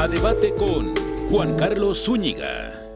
A debate con Juan Carlos Zúñiga.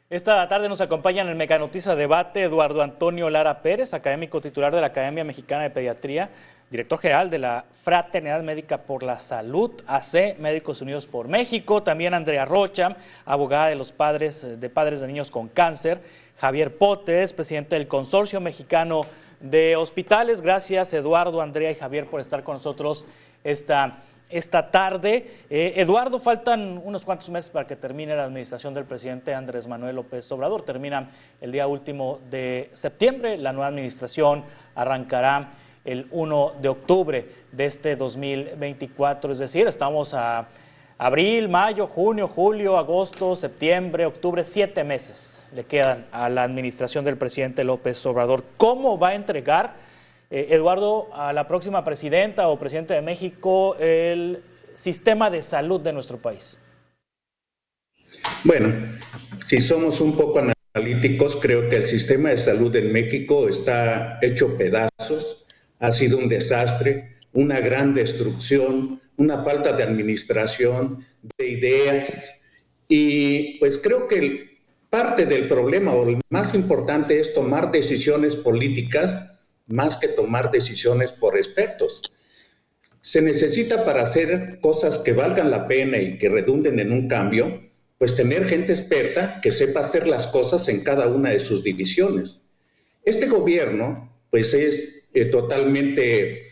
Esta tarde nos acompaña en el Mecanoticias Debate Eduardo Antonio Lara Pérez, académico titular de la Academia Mexicana de Pediatría, director general de la Fraternidad Médica por la Salud, AC, Médicos Unidos por México. También Andrea Rocha, abogada de los padres de niños con cáncer. Javier Potes, presidente del Consorcio Mexicano de Hospitales. Gracias, Eduardo, Andrea y Javier, por estar con nosotros esta tarde. Eduardo, faltan unos cuantos meses para que termine la administración del presidente Andrés Manuel López Obrador. Termina el día último de septiembre. La nueva administración arrancará el 1 de octubre de este 2024. Es decir, estamos a abril, mayo, junio, julio, agosto, septiembre, octubre, 7 meses le quedan a la administración del presidente López Obrador. ¿Cómo va a entregar, Eduardo, a la próxima presidenta o presidente de México el sistema de salud de nuestro país? Bueno, si somos un poco analíticos, creo que el sistema de salud en México está hecho pedazos, ha sido un desastre, una gran destrucción, una falta de administración, de ideas, y pues creo que parte del problema o lo más importante es tomar decisiones políticas más que tomar decisiones por expertos. Se necesita, para hacer cosas que valgan la pena y que redunden en un cambio, pues tener gente experta que sepa hacer las cosas en cada una de sus divisiones. Este gobierno pues es totalmente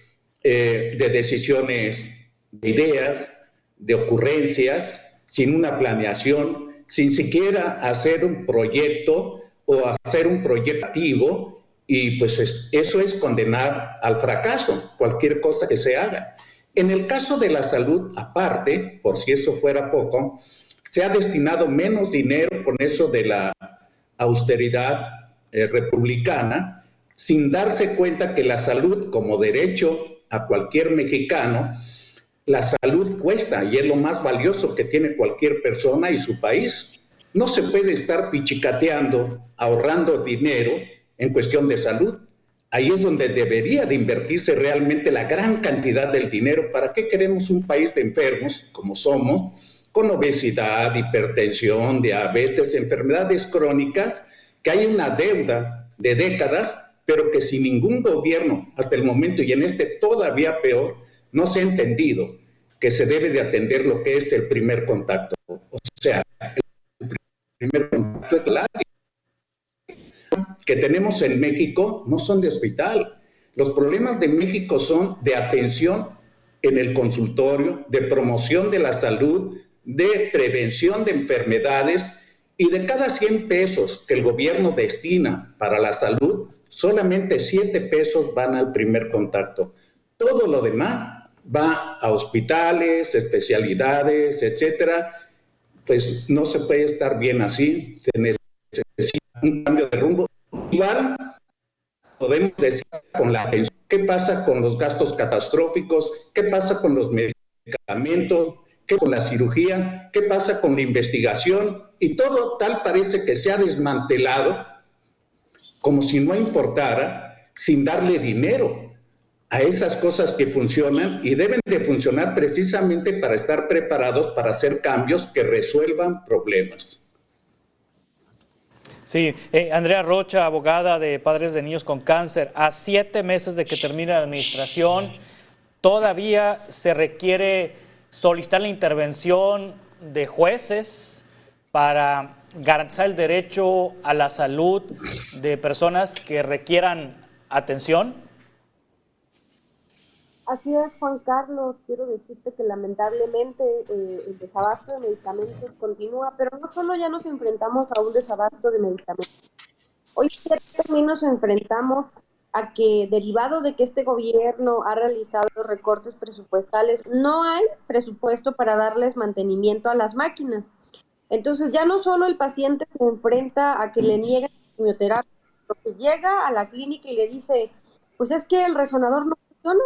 de decisiones, de ideas, de ocurrencias, sin una planeación, sin siquiera hacer un proyecto o hacer un proyecto activo. Y pues eso es condenar al fracaso, cualquier cosa que se haga. En el caso de la salud, aparte, por si eso fuera poco, se ha destinado menos dinero con eso de la austeridad republicana, sin darse cuenta que la salud, como derecho a cualquier mexicano, la salud cuesta y es lo más valioso que tiene cualquier persona y su país. No se puede estar pichicateando, ahorrando dinero en cuestión de salud. Ahí es donde debería de invertirse realmente la gran cantidad del dinero. ¿Para qué queremos un país de enfermos, como somos, con obesidad, hipertensión, diabetes, enfermedades crónicas, que hay una deuda de décadas, pero que sin ningún gobierno hasta el momento, y en este todavía peor, no se ha entendido que se debe de atender lo que es el primer contacto? O sea, el primer contacto es la que tenemos en México no son de hospital. Los problemas de México son de atención en el consultorio, de promoción de la salud, de prevención de enfermedades, y de cada 100 pesos que el gobierno destina para la salud, solamente 7 pesos van al primer contacto. Todo lo demás va a hospitales, especialidades, etcétera. Pues no se puede estar bien así, se necesita un cambio de rumbo. Igual podemos decir con la atención, ¿qué pasa con los gastos catastróficos? ¿Qué pasa con los medicamentos? ¿Qué con la cirugía? ¿Qué pasa con la investigación? Y todo tal parece que se ha desmantelado como si no importara, sin darle dinero a esas cosas que funcionan y deben de funcionar precisamente para estar preparados para hacer cambios que resuelvan problemas. Sí, Andrea Rocha, abogada de padres de niños con cáncer, a 7 meses de que termine la administración, todavía se requiere solicitar la intervención de jueces para garantizar el derecho a la salud de personas que requieran atención. Así es, Juan Carlos. Quiero decirte que lamentablemente el desabasto de medicamentos continúa, pero no solo ya nos enfrentamos a un desabasto de medicamentos. Hoy también nos enfrentamos a que, derivado de que este gobierno ha realizado recortes presupuestales, no hay presupuesto para darles mantenimiento a las máquinas. Entonces ya no solo el paciente se enfrenta a que le nieguen quimioterapia, sino que llega a la clínica y le dice, pues es que el resonador no funciona.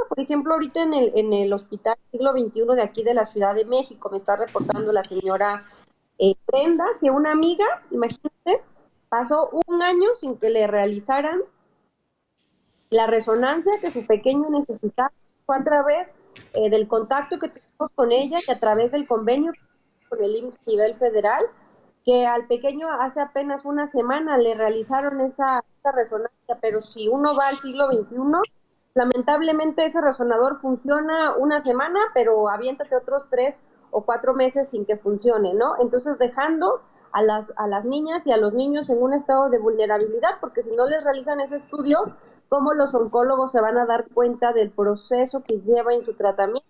Por ejemplo, ahorita en el Hospital Siglo XXI de aquí de la Ciudad de México, me está reportando la señora Brenda, que una amiga, imagínate, pasó 1 año sin que le realizaran la resonancia que su pequeño necesitaba. fue a través del contacto que tuvimos con ella y a través del convenio con el IMSS a nivel federal, que al pequeño hace apenas una semana le realizaron esa resonancia, pero si uno va al siglo XXI, lamentablemente ese resonador funciona una semana, pero aviéntate otros 3 o 4 meses sin que funcione, ¿no? Entonces dejando a las niñas y a los niños en un estado de vulnerabilidad, porque si no les realizan ese estudio, ¿cómo los oncólogos se van a dar cuenta del proceso que lleva en su tratamiento?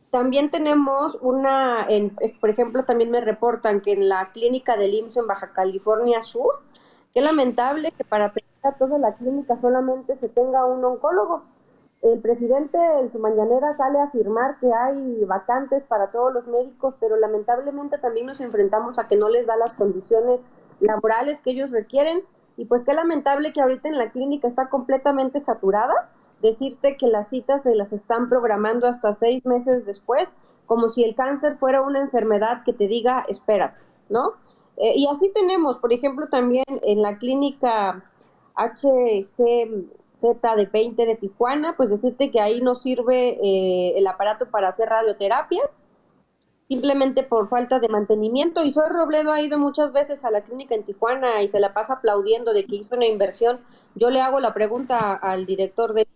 También tenemos por ejemplo, también me reportan que en la clínica del IMSS en Baja California Sur, qué lamentable que para atender a toda la clínica solamente se tenga un oncólogo. El presidente en su mañanera sale a afirmar que hay vacantes para todos los médicos, pero lamentablemente también nos enfrentamos a que no les da las condiciones laborales que ellos requieren, y pues qué lamentable que ahorita en la clínica está completamente saturada. Decirte que las citas se las están programando hasta 6 meses después, como si el cáncer fuera una enfermedad que te diga, espérate, ¿no? Y así tenemos, por ejemplo, también en la clínica HGZ de 20 de Tijuana, pues decirte que ahí no sirve el aparato para hacer radioterapias, simplemente por falta de mantenimiento. Y Zoe Robledo ha ido muchas veces a la clínica en Tijuana y se la pasa aplaudiendo de que hizo una inversión. Yo le hago la pregunta al director de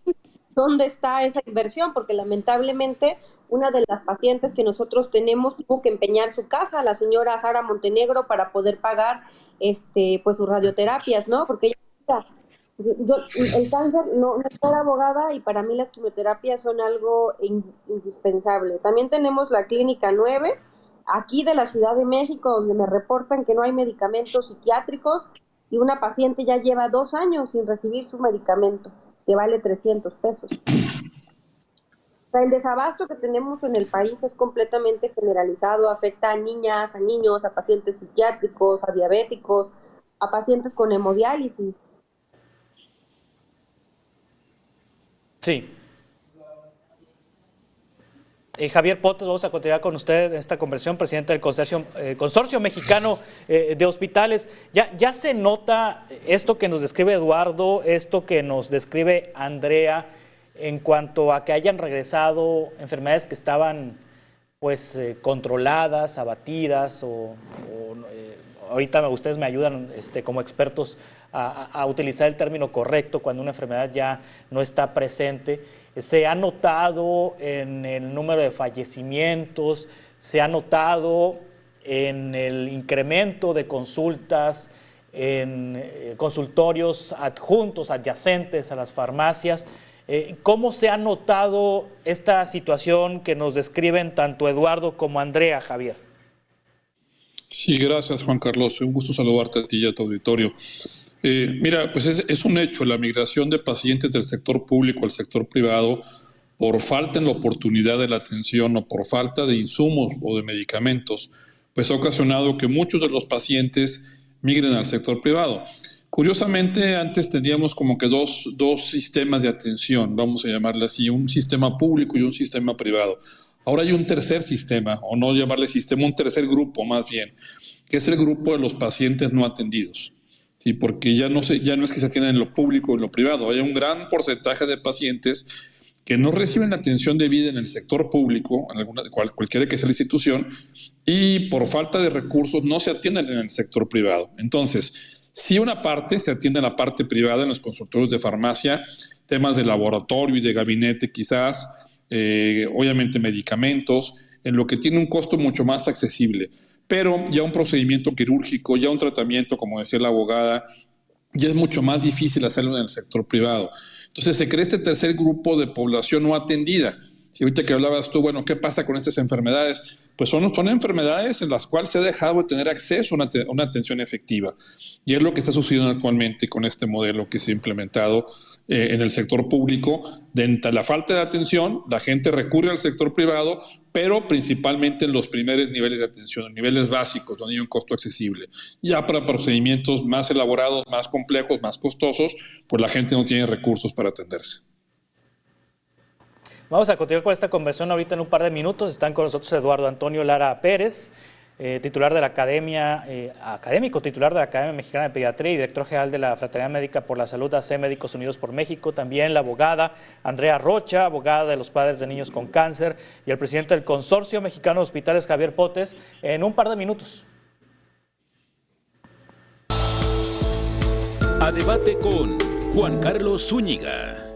¿dónde está esa inversión? Porque lamentablemente una de las pacientes que nosotros tenemos tuvo que empeñar su casa, la señora Sara Montenegro, para poder pagar pues sus radioterapias, ¿no? Porque ella, el cáncer, no soy abogada y para mí las quimioterapias son algo indispensable. También tenemos la clínica 9, aquí de la Ciudad de México, donde me reportan que no hay medicamentos psiquiátricos y una paciente ya lleva 2 años sin recibir su medicamento, que vale 300 pesos. O sea, el desabasto que tenemos en el país es completamente generalizado, afecta a niñas, a niños, a pacientes psiquiátricos, a diabéticos, a pacientes con hemodiálisis. Sí. Javier Potes, vamos a continuar con usted en esta conversación, presidente del Consorcio Mexicano de Hospitales. Ya se nota esto que nos describe Eduardo, esto que nos describe Andrea, en cuanto a que hayan regresado enfermedades que estaban pues controladas, abatidas, ahorita ustedes me ayudan como expertos a utilizar el término correcto cuando una enfermedad ya no está presente. Se ha notado en el número de fallecimientos, se ha notado en el incremento de consultas en consultorios adjuntos, adyacentes a las farmacias. ¿Cómo se ha notado esta situación que nos describen tanto Eduardo como Andrea, Javier? Sí, gracias, Juan Carlos. Un gusto saludarte a ti y a tu auditorio. Mira, pues es un hecho, la migración de pacientes del sector público al sector privado por falta en la oportunidad de la atención o por falta de insumos o de medicamentos, pues ha ocasionado que muchos de los pacientes migren al sector privado. Curiosamente, antes teníamos como que dos sistemas de atención, vamos a llamarle así, un sistema público y un sistema privado. Ahora hay un tercer sistema, o no llamarle sistema, un tercer grupo más bien, que es el grupo de los pacientes no atendidos. Sí, porque ya no es que se atiendan en lo público o en lo privado, hay un gran porcentaje de pacientes que no reciben la atención debida en el sector público, en cualquiera que sea la institución, y por falta de recursos no se atienden en el sector privado. Entonces, si una parte se atiende en la parte privada, en los consultorios de farmacia, temas de laboratorio y de gabinete quizás, obviamente medicamentos, en lo que tiene un costo mucho más accesible. Pero ya un procedimiento quirúrgico, ya un tratamiento, como decía la abogada, ya es mucho más difícil hacerlo en el sector privado. Entonces se crea este tercer grupo de población no atendida. Si ahorita que hablabas tú, bueno, ¿qué pasa con estas enfermedades? Pues son enfermedades en las cuales se ha dejado de tener acceso a una atención efectiva. Y es lo que está sucediendo actualmente con este modelo que se ha implementado en el sector público. De la falta de atención, la gente recurre al sector privado, pero principalmente en los primeros niveles de atención, niveles básicos, donde hay un costo accesible. Ya para procedimientos más elaborados, más complejos, más costosos, pues la gente no tiene recursos para atenderse. Vamos a continuar con esta conversación ahorita en un par de minutos. Están con nosotros Eduardo Antonio Lara Pérez, titular de la Academia, académico titular de la Academia Mexicana de Pediatría y director general de la Fraternidad Médica por la Salud AC Médicos Unidos por México, también la abogada Andrea Rocha, abogada de los padres de niños con cáncer, y el presidente del Consorcio Mexicano de Hospitales, Javier Potes, en un par de minutos. A debate con Juan Carlos Zúñiga.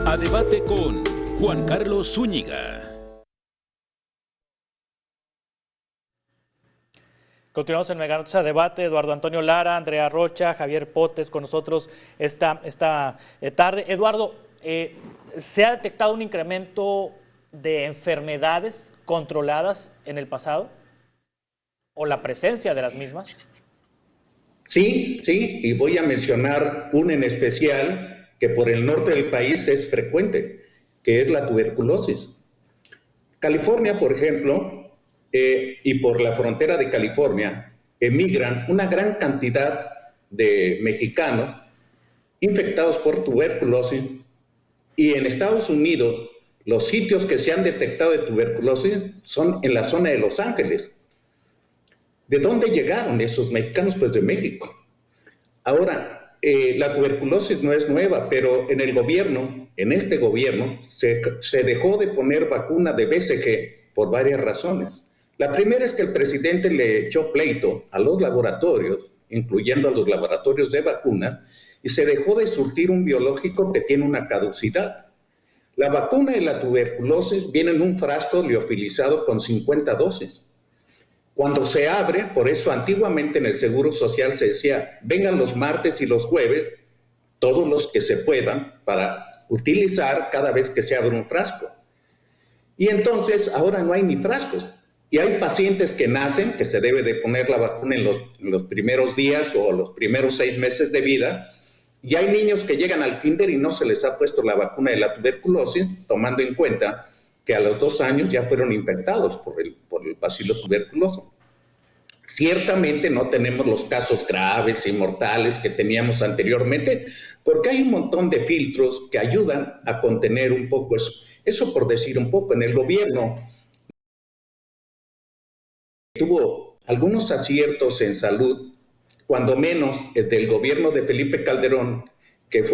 A debate con Juan Carlos Zúñiga. Continuamos en Mega Noticias Debate. Eduardo Antonio Lara, Andrea Rocha, Javier Potes con nosotros esta tarde. Eduardo, ¿se ha detectado un incremento de enfermedades controladas en el pasado? ¿O la presencia de las mismas? Sí, y voy a mencionar una en especial que por el norte del país es frecuente, que es la tuberculosis. California, por ejemplo, y por la frontera de California, emigran una gran cantidad de mexicanos infectados por tuberculosis, y en Estados Unidos los sitios que se han detectado de tuberculosis son en la zona de Los Ángeles. ¿De dónde llegaron esos mexicanos? Pues de México. Ahora, la tuberculosis no es nueva, pero en este gobierno, se dejó de poner vacuna de BCG por varias razones. La primera es que el presidente le echó pleito a los laboratorios, incluyendo a los laboratorios de vacunas, y se dejó de surtir un biológico que tiene una caducidad. La vacuna de la tuberculosis viene en un frasco liofilizado con 50 dosis. Cuando se abre, por eso antiguamente en el Seguro Social se decía, vengan los martes y los jueves, todos los que se puedan, para utilizar cada vez que se abre un frasco. Y entonces ahora no hay ni frascos. Y hay pacientes que nacen, que se debe de poner la vacuna en los primeros días o los primeros 6 meses de vida, y hay niños que llegan al kinder y no se les ha puesto la vacuna de la tuberculosis, tomando en cuenta que a los 2 años ya fueron infectados por el bacilo tuberculoso. Ciertamente no tenemos los casos graves y mortales que teníamos anteriormente, porque hay un montón de filtros que ayudan a contener un poco eso. Eso por decir un poco, en el gobierno tuvo algunos aciertos en salud, cuando menos del gobierno de Felipe Calderón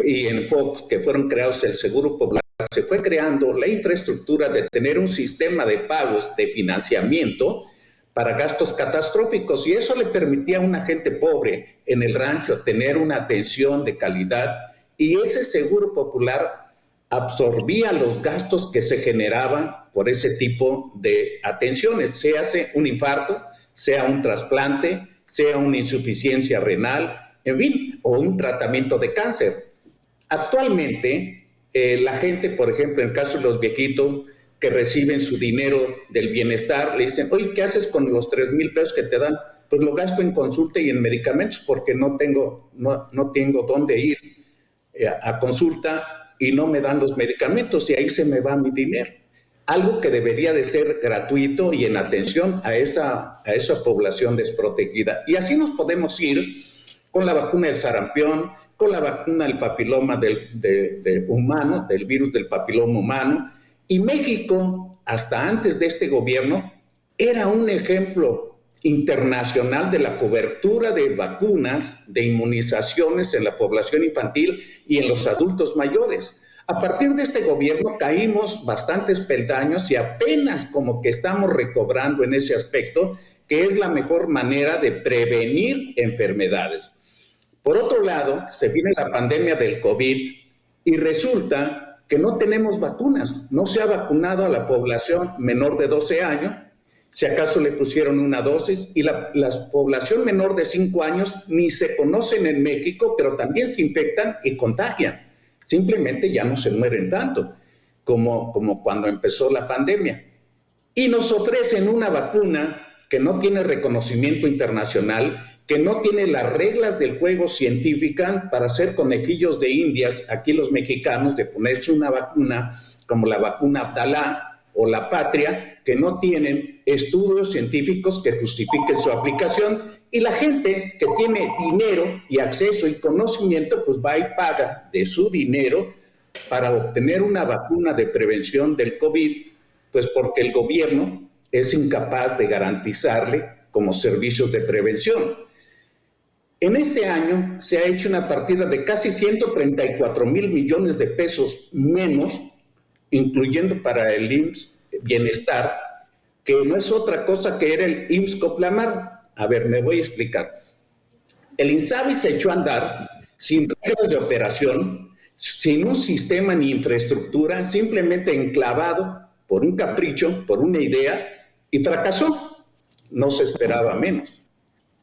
y en Fox, que fueron creados el Seguro Popular, se fue creando la infraestructura de tener un sistema de pagos de financiamiento para gastos catastróficos, y eso le permitía a una gente pobre en el rancho tener una atención de calidad y ese seguro popular absorbía los gastos que se generaban por ese tipo de atenciones, sea un infarto, sea un trasplante, sea una insuficiencia renal, en fin, o un tratamiento de cáncer. Actualmente, la gente, por ejemplo, en el caso de los viejitos que reciben su dinero del bienestar, le dicen, oye, ¿qué haces con los 3,000 pesos que te dan? Pues lo gasto en consulta y en medicamentos porque no tengo dónde ir a consulta y no me dan los medicamentos y ahí se me va mi dinero. Algo que debería de ser gratuito y en atención a esa población desprotegida. Y así nos podemos ir con la vacuna del sarampión, con la vacuna del papiloma humano, del virus del papiloma humano. Y México, hasta antes de este gobierno, era un ejemplo internacional de la cobertura de vacunas, de inmunizaciones en la población infantil y en los adultos mayores. A partir de este gobierno caímos bastantes peldaños y apenas como que estamos recobrando en ese aspecto, que es la mejor manera de prevenir enfermedades. Por otro lado, se viene la pandemia del COVID y resulta que no tenemos vacunas. No se ha vacunado a la población menor de 12 años, si acaso le pusieron una dosis, y la población menor de 5 años ni se conocen en México, pero también se infectan y contagian. Simplemente ya no se mueren tanto como cuando empezó la pandemia. Y nos ofrecen una vacuna que no tiene reconocimiento internacional, que no tiene las reglas del juego científica para hacer conejillos de indias, aquí los mexicanos, de ponerse una vacuna como la vacuna Abdalá o la Patria, que no tienen estudios científicos que justifiquen su aplicación, y la gente que tiene dinero y acceso y conocimiento, pues va y paga de su dinero para obtener una vacuna de prevención del COVID, pues porque el gobierno es incapaz de garantizarle como servicios de prevención. En este año se ha hecho una partida de casi 134,000 millones de pesos menos, incluyendo para el IMSS Bienestar, que no es otra cosa que era el IMSS Coplamar. A ver, me voy a explicar. El INSABI se echó a andar sin reglas de operación, sin un sistema ni infraestructura, simplemente enclavado por un capricho, por una idea, y fracasó. No se esperaba menos.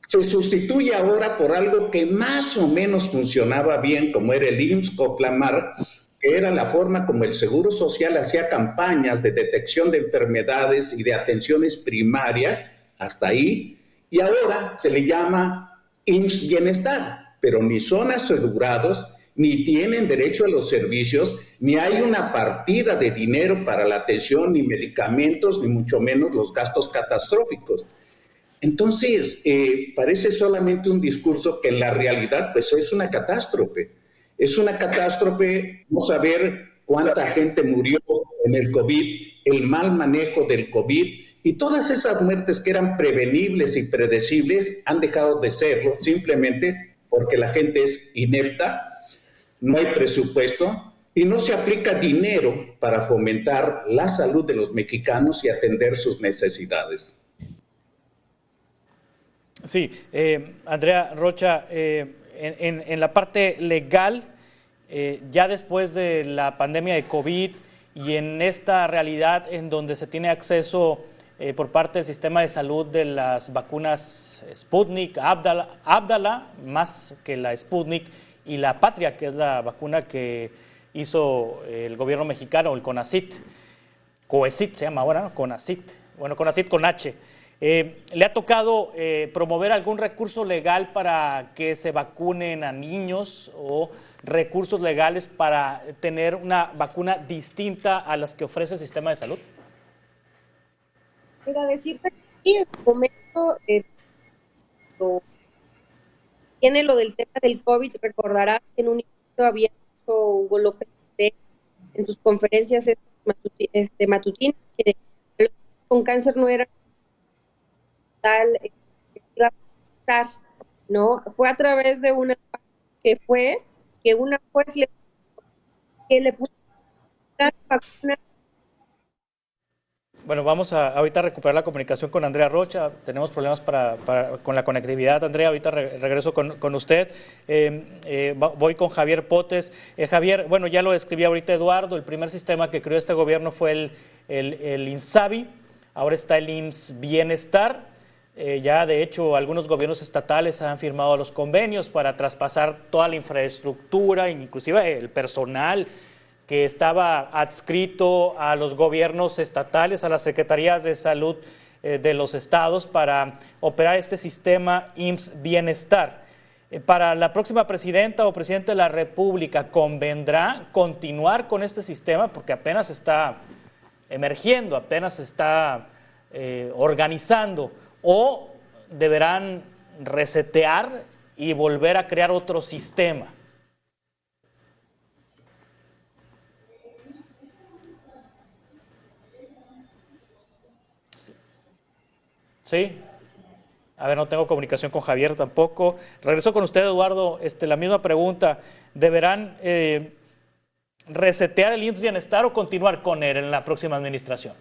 Se sustituye ahora por algo que más o menos funcionaba bien, como era el IMSS Coplamar, que era la forma como el Seguro Social hacía campañas de detección de enfermedades y de atenciones primarias, hasta ahí, y ahora se le llama IMSS Bienestar, pero ni son asegurados, ni tienen derecho a los servicios, ni hay una partida de dinero para la atención, ni medicamentos, ni mucho menos los gastos catastróficos. Entonces, parece solamente un discurso que en la realidad pues es una catástrofe. Es una catástrofe no saber cuánta gente murió en el COVID, el mal manejo del COVID, y todas esas muertes que eran prevenibles y predecibles han dejado de serlo simplemente porque la gente es inepta, no hay presupuesto y no se aplica dinero para fomentar la salud de los mexicanos y atender sus necesidades. Sí, Andrea Rocha, en la parte legal, ya después de la pandemia de COVID y en esta realidad en donde se tiene acceso por parte del sistema de salud de las vacunas Sputnik, Abdala, más que la Sputnik, y la Patria, que es la vacuna que hizo el gobierno mexicano, el CONACYT, COECYT se llama ahora, ¿no? CONACYT, bueno, CONACYT con H. ¿Le ha tocado promover algún recurso legal para que se vacunen a niños o recursos legales para tener una vacuna distinta a las que ofrece el sistema de salud? Mira, decirte que en el momento tiene lo del tema del COVID, recordarás que en un inicio había dicho Hugo López en sus conferencias matutinas que los con cáncer no era tal, iba a pasar, ¿no? Fue a través de una que una juez le puso una vacuna Bueno, vamos a ahorita recuperar la comunicación con Andrea Rocha. Tenemos problemas con la conectividad. Andrea, ahorita regreso con usted. Voy con Javier Potes. Javier, bueno, ya lo escribía ahorita Eduardo, el primer sistema que creó este gobierno fue el INSABI, ahora está el IMSS Bienestar. Ya, de hecho, algunos gobiernos estatales han firmado los convenios para traspasar toda la infraestructura, inclusive el personal que estaba adscrito a los gobiernos estatales, a las secretarías de salud de los estados para operar este sistema IMSS Bienestar. Para la próxima presidenta o presidente de la República, ¿convendrá continuar con este sistema? Porque apenas está emergiendo, apenas está organizando, o deberán resetear y volver a crear otro sistema. Sí. A ver, no tengo comunicación con Javier tampoco. Regreso con usted, Eduardo. La misma pregunta. ¿Deberán resetear el IMSS Bienestar o continuar con él en la próxima administración?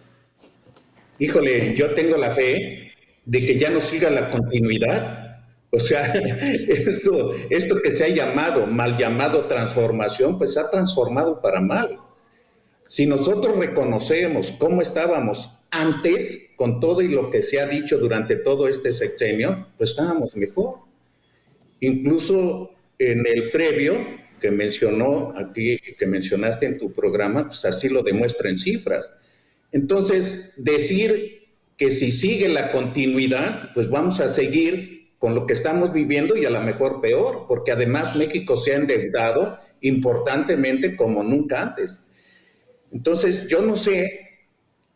Híjole, yo tengo la fe de que ya no siga la continuidad. O sea, esto que se ha llamado, mal llamado transformación, pues se ha transformado para mal. Si nosotros reconocemos cómo estábamos antes, con todo y lo que se ha dicho durante todo este sexenio, pues estábamos mejor. Incluso en el previo que mencionó aquí, que mencionaste en tu programa, pues así lo demuestra en cifras. Entonces, decir que si sigue la continuidad, pues vamos a seguir con lo que estamos viviendo y a lo mejor peor, porque además México se ha endeudado importantemente como nunca antes. Entonces, yo no sé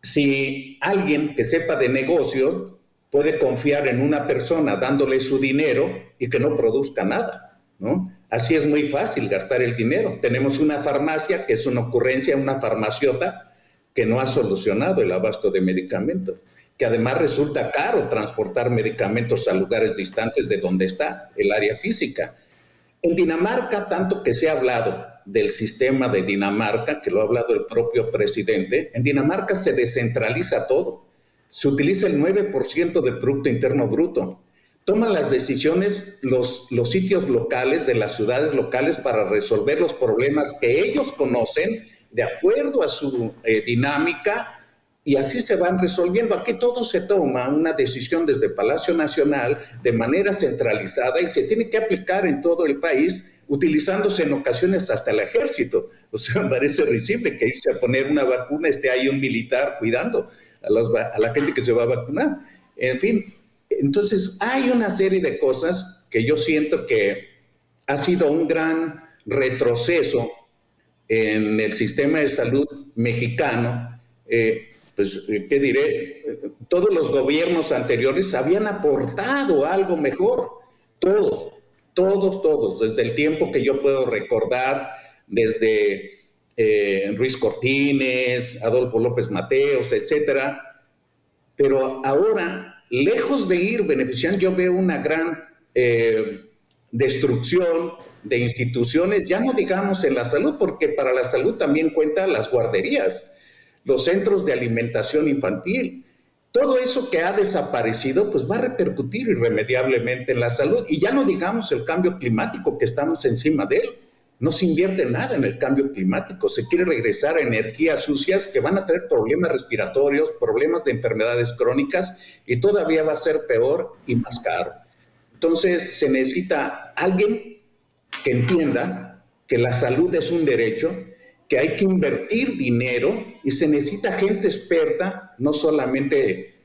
si alguien que sepa de negocios puede confiar en una persona dándole su dinero y que no produzca nada, ¿no? Así es muy fácil gastar el dinero. Tenemos una farmacia que es una ocurrencia, una farmaciota que no ha solucionado el abasto de medicamentos, que además resulta caro transportar medicamentos a lugares distantes de donde está el área física. En Dinamarca, tanto que se ha hablado del sistema de Dinamarca, que lo ha hablado el propio presidente, en Dinamarca se descentraliza todo. Se utiliza el 9% del Producto Interno Bruto. Toman las decisiones los sitios locales de las ciudades locales para resolver los problemas que ellos conocen de acuerdo a su dinámica, y así se van resolviendo. Aquí todo se toma una decisión desde Palacio Nacional de manera centralizada y se tiene que aplicar en todo el país, utilizándose en ocasiones hasta el ejército. O sea, parece risible que irse a poner una vacuna, esté ahí un militar cuidando a la gente que se va a vacunar. En fin, entonces hay una serie de cosas que yo siento que ha sido un gran retroceso en el sistema de salud mexicano. Pues, ¿qué diré? Todos los gobiernos anteriores habían aportado algo mejor. Todos, desde el tiempo que yo puedo recordar, desde Ruiz Cortines, Adolfo López Mateos, etcétera. Pero ahora, lejos de ir beneficiando, yo veo una gran destrucción de instituciones, ya no digamos en la salud, porque para la salud también cuentan las guarderías, los centros de alimentación infantil. Todo eso que ha desaparecido, pues va a repercutir irremediablemente en la salud. Y ya no digamos el cambio climático, que estamos encima de él. No se invierte nada en el cambio climático. Se quiere regresar a energías sucias que van a traer problemas respiratorios, problemas de enfermedades crónicas, y todavía va a ser peor y más caro. Entonces, se necesita alguien que entienda que la salud es un derecho, que hay que invertir dinero, y se necesita gente experta, no solamente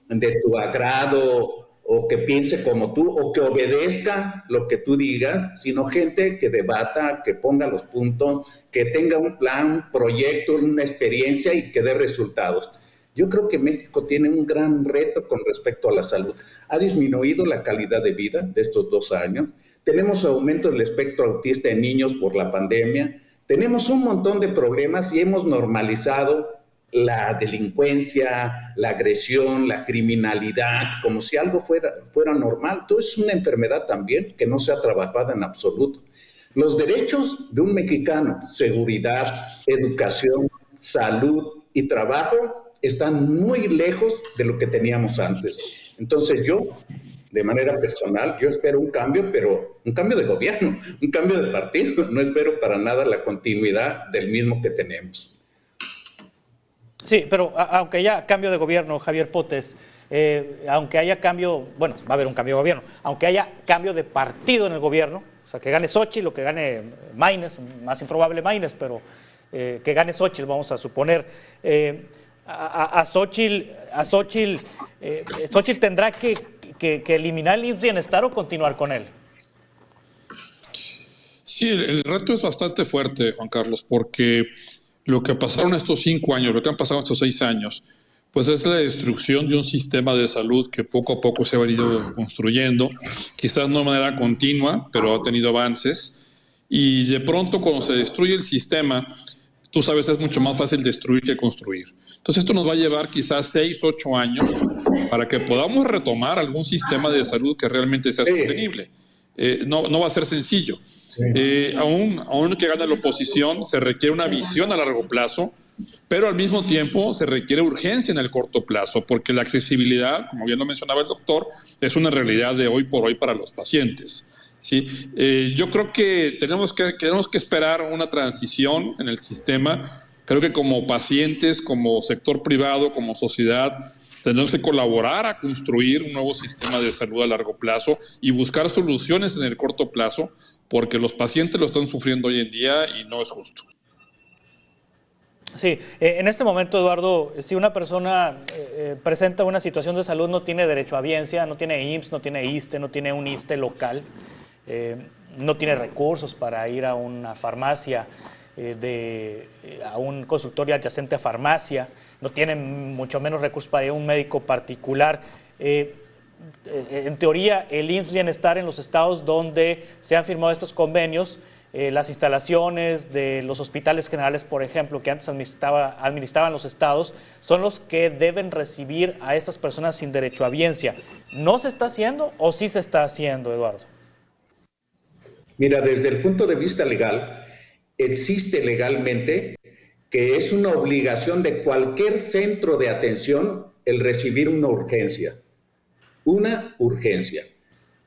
de tu agrado o que piense como tú o que obedezca lo que tú digas, sino gente que debata, que ponga los puntos, que tenga un plan, un proyecto, una experiencia y que dé resultados. Yo creo que México tiene un gran reto con respecto a la salud. Ha disminuido la calidad de vida de estos 2 años. Tenemos aumento del espectro autista en niños por la pandemia. Tenemos un montón de problemas y hemos normalizado la delincuencia, la agresión, la criminalidad, como si algo fuera normal. Todo es una enfermedad también que no se ha trabajado en absoluto. Los derechos de un mexicano, seguridad, educación, salud y trabajo, están muy lejos de lo que teníamos antes. Entonces yo, de manera personal, yo espero un cambio, pero un cambio de gobierno, un cambio de partido. No espero para nada la continuidad del mismo que tenemos. Sí, pero aunque haya cambio de gobierno, Javier Potes, aunque haya cambio, bueno, va a haber un cambio de gobierno, aunque haya cambio de partido en el gobierno, o sea, que gane Xóchitl o que gane Maínez, más improbable Maínez, pero que gane Xóchitl, vamos a suponer. A Xóchitl tendrá que eliminar el IMSS Bienestar o continuar con él. Sí, el reto es bastante fuerte, Juan Carlos, porque lo que pasaron estos 5 años, lo que han pasado estos 6 años, pues es la destrucción de un sistema de salud que poco a poco se ha venido construyendo, quizás no de manera continua, pero ha tenido avances. Y de pronto, cuando se destruye el sistema, tú sabes, es mucho más fácil destruir que construir. Entonces, esto nos va a llevar quizás 6, 8 años para que podamos retomar algún sistema de salud que realmente sea sostenible. No va a ser sencillo. Aún que gane la oposición, se requiere una visión a largo plazo, pero al mismo tiempo se requiere urgencia en el corto plazo, porque la accesibilidad, como bien lo mencionaba el doctor, es una realidad de hoy por hoy para los pacientes. ¿Sí? Yo creo que tenemos que esperar una transición en el sistema. Creo que como pacientes, como sector privado, como sociedad, tenemos que colaborar a construir un nuevo sistema de salud a largo plazo y buscar soluciones en el corto plazo, porque los pacientes lo están sufriendo hoy en día y no es justo. Sí, en este momento, Eduardo, si una persona presenta una situación de salud, no tiene derecho a biencia, no tiene IMSS, no tiene ISSSTE, no tiene un ISSSTE local, no tiene recursos para ir a una farmacia, a un consultorio adyacente a farmacia, no tiene mucho menos recursos para ir a un médico particular. En teoría, el IMSS Bienestar en los estados donde se han firmado estos convenios, las instalaciones de los hospitales generales, por ejemplo, que antes administraban los estados, son los que deben recibir a estas personas sin derecho a biencia. ¿No se está haciendo o sí se está haciendo, Eduardo? Mira, desde el punto de vista legal, existe legalmente que es una obligación de cualquier centro de atención el recibir una urgencia,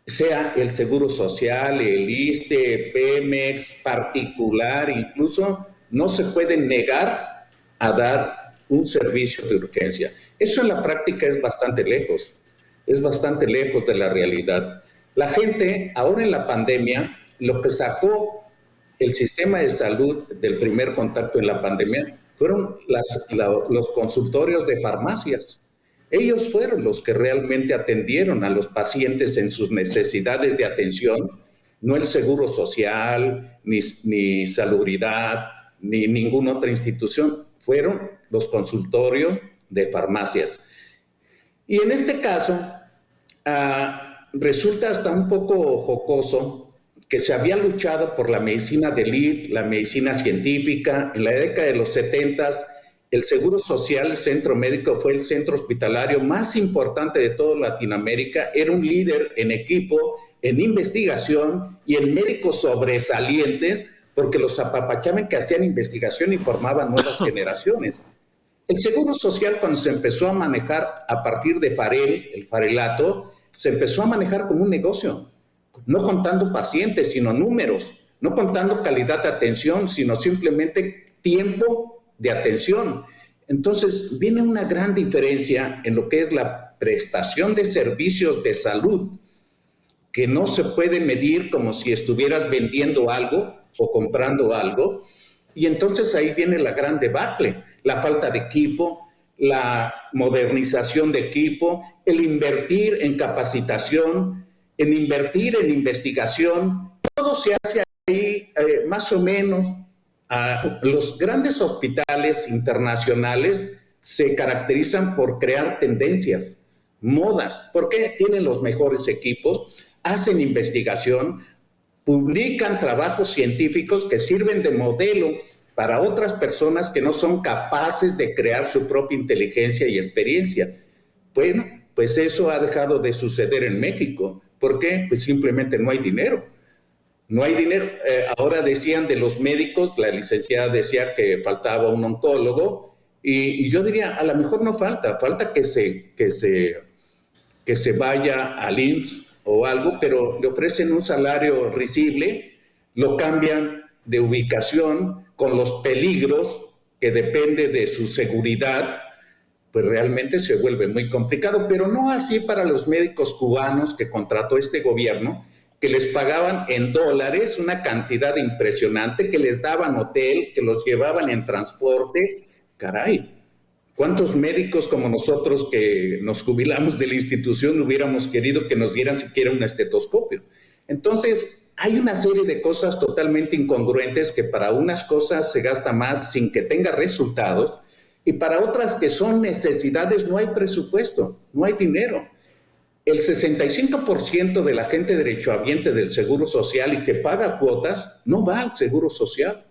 sea el Seguro Social, el ISSSTE, Pemex, particular, incluso no se puede negar a dar un servicio de urgencia. Eso en la práctica es bastante lejos de la realidad. La gente, ahora en la pandemia, lo que sacó el sistema de salud del primer contacto en la pandemia fueron los consultorios de farmacias. Ellos fueron los que realmente atendieron a los pacientes en sus necesidades de atención, no el Seguro Social, ni Salubridad, ni ninguna otra institución. Fueron los consultorios de farmacias. Y en este caso, resulta hasta un poco jocoso que se había luchado por la medicina de élite, la medicina científica. En la década de los 70s, el Seguro Social, el centro médico, fue el centro hospitalario más importante de toda Latinoamérica. Era un líder en equipo, en investigación y en médicos sobresalientes, porque los apapachaban que hacían investigación y formaban nuevas generaciones. El Seguro Social, cuando se empezó a manejar a partir de Farel, el farelato, se empezó a manejar como un negocio, no contando pacientes, sino números, no contando calidad de atención, sino simplemente tiempo de atención. Entonces, viene una gran diferencia en lo que es la prestación de servicios de salud, que no se puede medir como si estuvieras vendiendo algo o comprando algo. Y entonces ahí viene la gran debacle, la falta de equipo, la modernización de equipo, el invertir en capacitación, en invertir en investigación. Todo se hace ahí más o menos. Los grandes hospitales internacionales se caracterizan por crear tendencias, modas. ¿Por qué? Tienen los mejores equipos, hacen investigación, publican trabajos científicos que sirven de modelo para otras personas que no son capaces de crear su propia inteligencia y experiencia. Bueno, pues eso ha dejado de suceder en México. ¿Por qué? Pues simplemente no hay dinero. No hay dinero. Ahora decían de los médicos, la licenciada decía que faltaba un oncólogo, Y yo diría, a lo mejor no falta que se vaya al IMSS o algo, pero le ofrecen un salario risible, lo cambian de ubicación con los peligros que depende de su seguridad, pues realmente se vuelve muy complicado, pero no así para los médicos cubanos que contrató este gobierno, que les pagaban en dólares una cantidad impresionante, que les daban hotel, que los llevaban en transporte. Caray, ¿cuántos médicos como nosotros que nos jubilamos de la institución hubiéramos querido que nos dieran siquiera un estetoscopio? Entonces, hay una serie de cosas totalmente incongruentes que para unas cosas se gasta más sin que tenga resultados y para otras que son necesidades no hay presupuesto, no hay dinero. El 65% de la gente derechohabiente del Seguro Social y que paga cuotas no va al Seguro Social.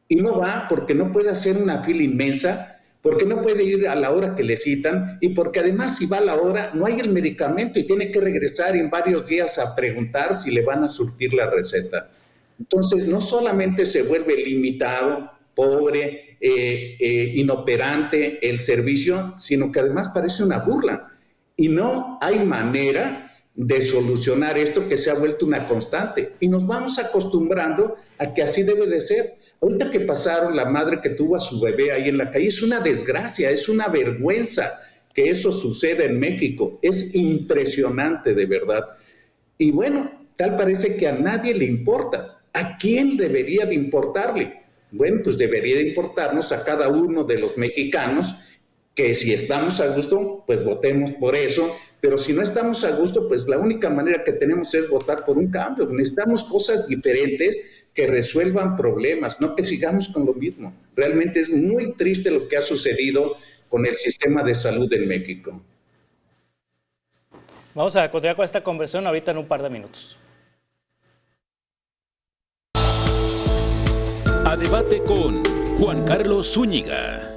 Y no va porque no puede hacer una fila inmensa, porque no puede ir a la hora que le citan y porque además si va a la hora no hay el medicamento y tiene que regresar en varios días a preguntar si le van a surtir la receta. Entonces no solamente se vuelve limitado, pobre, inoperante el servicio, sino que además parece una burla. Y no hay manera de solucionar esto que se ha vuelto una constante. Y nos vamos acostumbrando a que así debe de ser. Ahorita que pasaron la madre que tuvo a su bebé ahí en la calle, es una desgracia, es una vergüenza que eso suceda en México. Es impresionante, de verdad. Y bueno, tal parece que a nadie le importa. ¿A quién debería de importarle? Bueno, pues debería de importarnos a cada uno de los mexicanos que si estamos a gusto, pues votemos por eso, pero si no estamos a gusto, pues la única manera que tenemos es votar por un cambio. Necesitamos cosas diferentes que resuelvan problemas, no que sigamos con lo mismo. Realmente es muy triste lo que ha sucedido con el sistema de salud en México. Vamos a continuar con esta conversación ahorita en un par de minutos. A debate con Juan Carlos Zúñiga.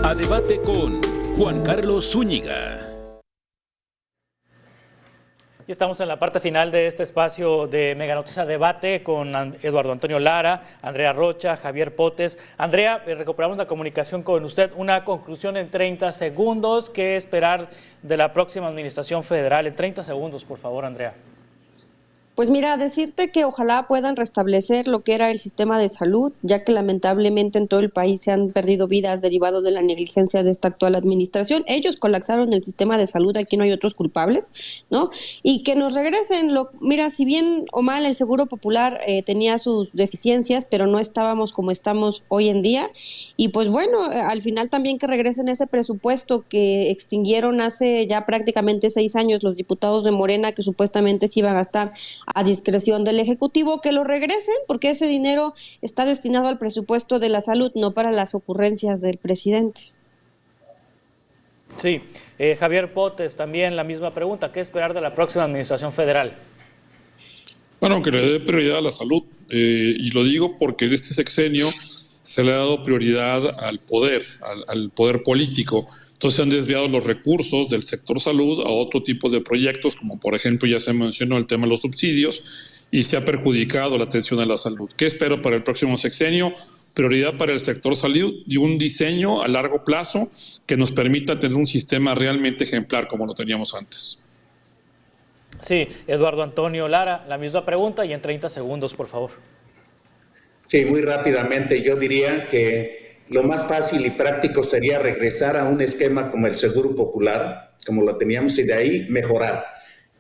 A debate con Juan Carlos Zúñiga. Y estamos en la parte final de este espacio de Mega Noticias Debate con Eduardo Antonio Lara, Andrea Rocha, Javier Potes. Andrea, recuperamos la comunicación con usted. Una conclusión en 30 segundos. ¿Qué esperar de la próxima administración federal? En 30 segundos, por favor, Andrea. Pues mira, decirte que ojalá puedan restablecer lo que era el sistema de salud, ya que lamentablemente en todo el país se han perdido vidas derivado de la negligencia de esta actual administración. Ellos colapsaron el sistema de salud, aquí no hay otros culpables, ¿no? Y que nos regresen, mira, si bien o mal el Seguro Popular tenía sus deficiencias, pero no estábamos como estamos hoy en día. Y pues bueno, al final también que regresen ese presupuesto que extinguieron hace ya prácticamente 6 años los diputados de Morena, que supuestamente se iban a gastar a discreción del Ejecutivo, que lo regresen, porque ese dinero está destinado al presupuesto de la salud, no para las ocurrencias del presidente. Sí, Javier Potes, también la misma pregunta, ¿qué esperar de la próxima administración federal? Bueno, que le dé prioridad a la salud, y lo digo porque en este sexenio se le ha dado prioridad al poder político. Entonces se han desviado los recursos del sector salud a otro tipo de proyectos, como por ejemplo ya se mencionó el tema de los subsidios, y se ha perjudicado la atención a la salud. ¿Qué espero para el próximo sexenio? Prioridad para el sector salud y un diseño a largo plazo que nos permita tener un sistema realmente ejemplar como lo teníamos antes. Sí, Eduardo Antonio Lara, la misma pregunta y en 30 segundos, por favor. Sí, muy rápidamente. Yo diría que lo más fácil y práctico sería regresar a un esquema como el Seguro Popular, como lo teníamos, y de ahí mejorar,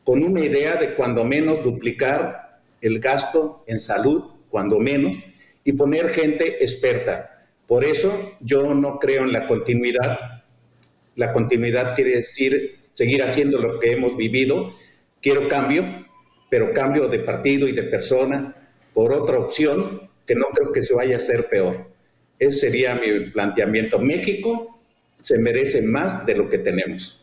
con una idea de cuando menos duplicar el gasto en salud, cuando menos, y poner gente experta. Por eso yo no creo en la continuidad. La continuidad quiere decir seguir haciendo lo que hemos vivido. Quiero cambio, pero cambio de partido y de persona por otra opción que no creo que se vaya a hacer peor. Ese sería mi planteamiento. México se merece más de lo que tenemos.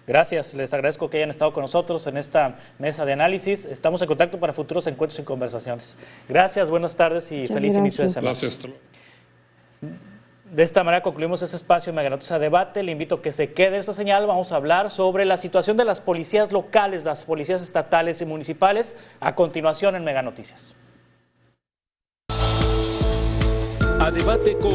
Gracias, les agradezco que hayan estado con nosotros en esta mesa de análisis. Estamos en contacto para futuros encuentros y conversaciones. Gracias, buenas tardes y feliz inicio de semana. Gracias. De esta manera concluimos este espacio en Mega Noticias Debate. Le invito a que se quede esta señal. Vamos a hablar sobre la situación de las policías locales, las policías estatales y municipales, a continuación en Mega Noticias. A debate con